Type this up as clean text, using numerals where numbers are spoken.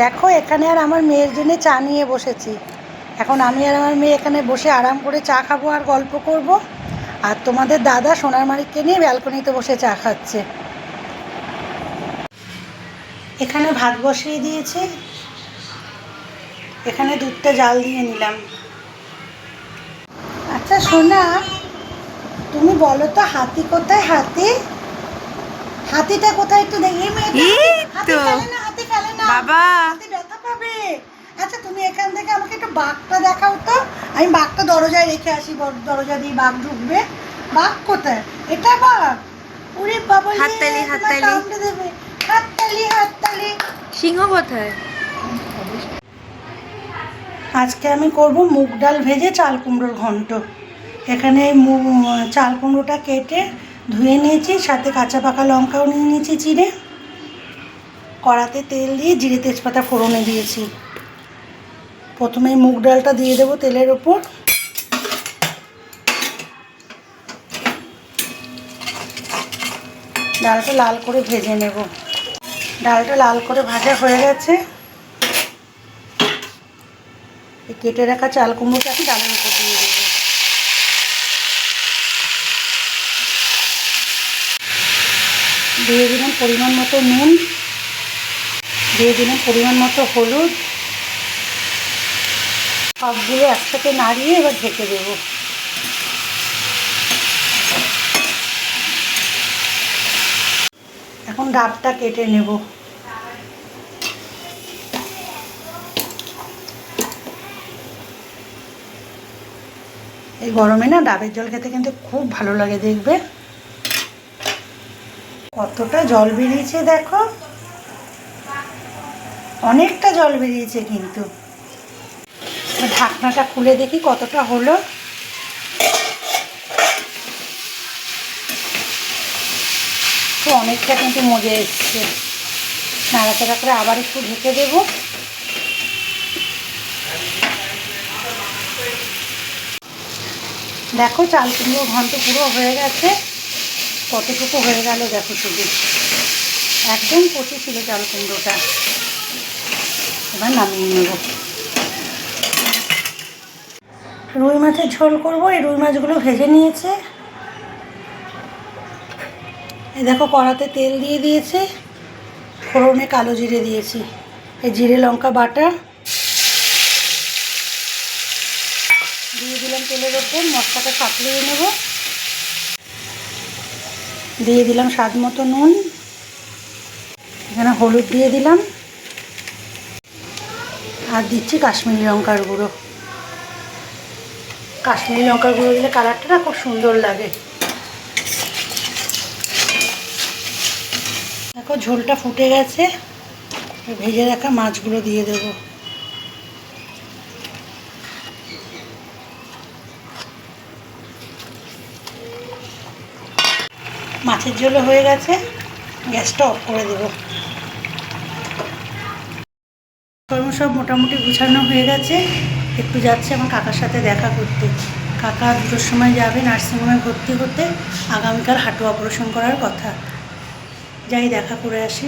দেখো এখানে আর আমার মেয়ের জন্য চা নিয়ে বসেছি। এখন আমি আর আমার মেয়ে এখানে বসে আরাম করে চা খাবো আর গল্প করব। আর তোমাদের দাদা সোনার মানিককে নিয়ে ব্যালকনিতে বসে চা খাচ্ছে। এখানে ভাত বসিয়ে দিয়েছি, এখানে দুধটা জাল দিয়ে নিলাম। আচ্ছা সোনা, তুমি বলো তো হাতি কোথায়? হাতিটা কোথায় একটু দেখি। হাতি ফেলে না বাবা, হাতি ব্যথা পাবে। আচ্ছা তুমি এখান থেকে আমাকে একটু বাঘটা দেখাও তো, আমি বাঘটা দরজায় রেখে আসি, দরজা দিয়ে বাঘ ঢুকবে। বাঘ কোথায়? এটা বাঘ? ওরে বাবা, হাততালি দেবে। হাততালি। সিংহ কোথায়? আজকে আমি করব মুগ ডাল ভেজে চাল কুমড়োর ঘন্ট। এখানে চাল কুমড়োটা কেটে ধুয়ে নিয়েছি, সাথে কাঁচা পাকা লঙ্কাও নিয়ে নিয়েছি চিড়ে। কড়াতে তেল দিয়ে জিরে তেজপাতা ফোড়নে দিয়েছি। প্রথমে মুগ ডালটা দিয়ে দেবো তেলের ওপর। ডালটা লাল করে ভেজে নেব। ডালটা লাল করে ভাজা হয়ে গেছে। এই কেটে রাখা চাল কুমড়োটা আমি ডালের উপর দিয়ে দেবো। দিয়ে দিলাম পরিমাণ মতো নুন, দিয়ে দিলাম পরিমাণ মতো হলুদ। সবগুলো একসাথে নাড়িয়ে এবার ঢেকে দেবো। এখন ডাবটা কেটে নেব। এই গরমে না ডাবের জল খেতে কিন্তু খুব ভালো লাগে। দেখবে কতটা জল বেরিয়েছে, দেখো অনেকটা জল বেরিয়েছে। কিন্তু ঢাকনাটা খুলে দেখি কতটা হলো। তো অনেকটা কিন্তু মজে এসছে। নাড়াচাড়া করে আবার একটু ঢেকে দেব। দেখো চাল কুমড়ো ঘন্ট পুরো হয়ে গেছে। কতটুকু হয়ে গেল দেখো, শুধু একদম কচি ছিল চাল কুমড়োটা। এবার নামিয়ে নেব। রুই মাছের ঝোল করব। এই রুই মাছগুলো ভেজে নিয়েছে। এই দেখো কড়াতে তেল দিয়ে দিয়েছে, ফোড়নে কালো জিরে দিয়েছি। এই জিরে লঙ্কা বাটা দিয়ে দিলাম তেলের ওপর। মশলাটা সাঁতলিয়ে নেব। দিয়ে দিলাম স্বাদ মতো নুন। এখানে হলুদ দিয়ে দিলাম, আর দিচ্ছি কাশ্মীরি লঙ্কার গুঁড়ো। কাশ্মীরি লঙ্কার গুঁড়ো দিলে কালারটা না খুব সুন্দর লাগে। দেখো ঝোলটা ফুটে গেছে। ভেজে রাখা মাছগুলো দিয়ে দেব। মাছের ঝোলও হয়ে গেছে, গ্যাসটা অফ করে দেব। কর্ম সব মোটামুটি গুছানো হয়ে গেছে। একটু যাচ্ছে আমার কাকার সাথে দেখা করতে। কাকা 2টোর সময় যাবে নার্সিংহোমে ভর্তি হতে। আগামীকাল হাঁটু অপারেশন করার কথা। যাই দেখা করে আসি।